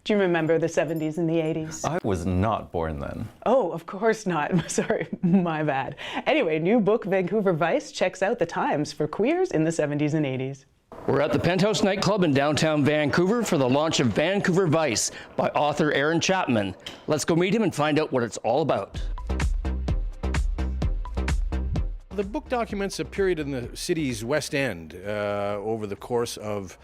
Do you remember the 70s and the 80s? I was not born then. Oh, of course not. Sorry, my bad. Anyway, new book Vancouver Vice checks out the times for queers in the 70s and 80s. We're at the Penthouse nightclub in downtown Vancouver for the launch of Vancouver Vice by author Aaron Chapman. Let's go meet him and find out what it's all about. The book documents a period in the city's West End over the course of,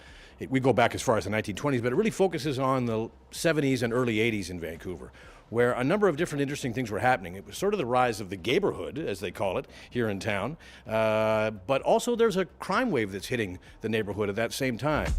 we go back as far as the 1920s, but it really focuses on the 70s and early 80s in Vancouver, where a number of different interesting things were happening. It was sort of the rise of the gayborhood, as they call it, here in town, but also there's a crime wave that's hitting the neighborhood at that same time.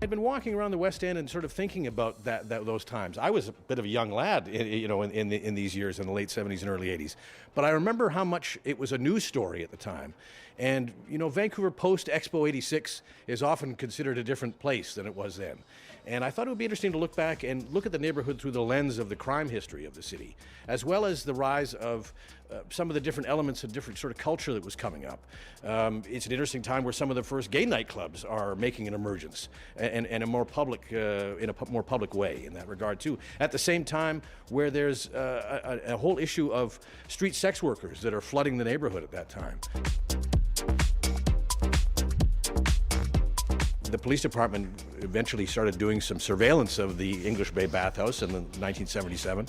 I'd been walking around the West End and sort of thinking about those times. I was a bit of a young lad, in these years, in the late 70s and early 80s. But I remember how much it was a news story at the time. And, Vancouver post-Expo 86 is often considered a different place than it was then. And I thought it would be interesting to look back and look at the neighborhood through the lens of the crime history of the city, as well as the rise of some of the different elements and different sort of culture that was coming up. It's an interesting time where some of the first gay nightclubs are making an emergence and a more public, in a more public way in that regard too. At the same time, where there's a whole issue of street sex workers that are flooding the neighborhood at that time. The police department eventually started doing some surveillance of the English Bay bathhouse in 1977,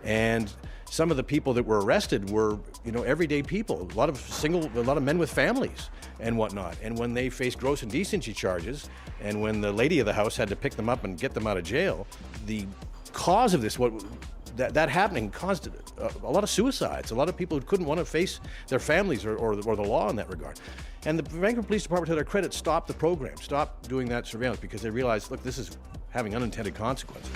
and some of the people that were arrested were, everyday people, a lot of men with families and whatnot. And when they faced gross indecency charges, and when the lady of the house had to pick them up and get them out of jail, the cause of this, that happening caused a lot of suicides. A lot of people who couldn't want to face their families or the law in that regard. And the Vancouver Police Department, to their credit, stopped the program, stopped doing that surveillance, because they realized, look, this is having unintended consequences.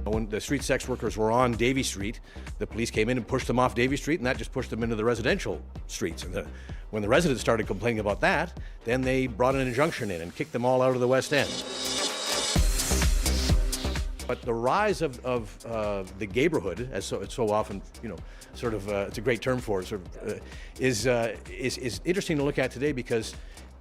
When the street sex workers were on Davie Street, the police came in and pushed them off Davie Street, and that just pushed them into the residential streets. And when the residents started complaining about that, then they brought an injunction in and kicked them all out of the West End. But the rise of the gayborhood, as it's so often, it's a great term for it, is interesting to look at today, because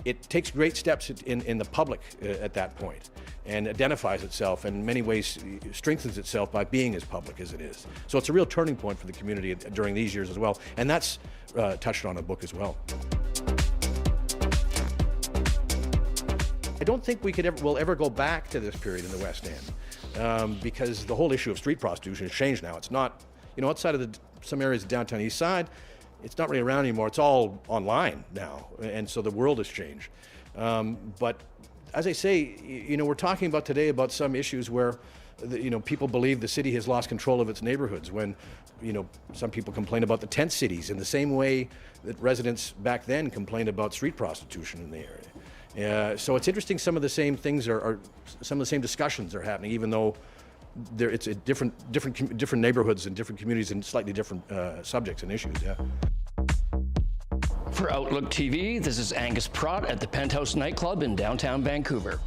it takes great steps in the public at that point, and identifies itself, and in many ways strengthens itself by being as public as it is. So it's a real turning point for the community during these years as well, and that's touched on in the book as well. I don't think we'll ever go back to this period in the West End, because the whole issue of street prostitution has changed now. It's not, outside of some areas of downtown East Side, it's not really around anymore. It's all online now, and so the world has changed. But as I say, we're talking about today about some issues where, people believe the city has lost control of its neighborhoods, when, some people complain about the tent cities in the same way that residents back then complained about street prostitution in the area. So it's interesting, some of the same things some of the same discussions are happening, even though it's a different neighborhoods and different communities and slightly different subjects and issues. Yeah. For Outlook TV, this is Angus Pratt at the Penthouse nightclub in downtown Vancouver.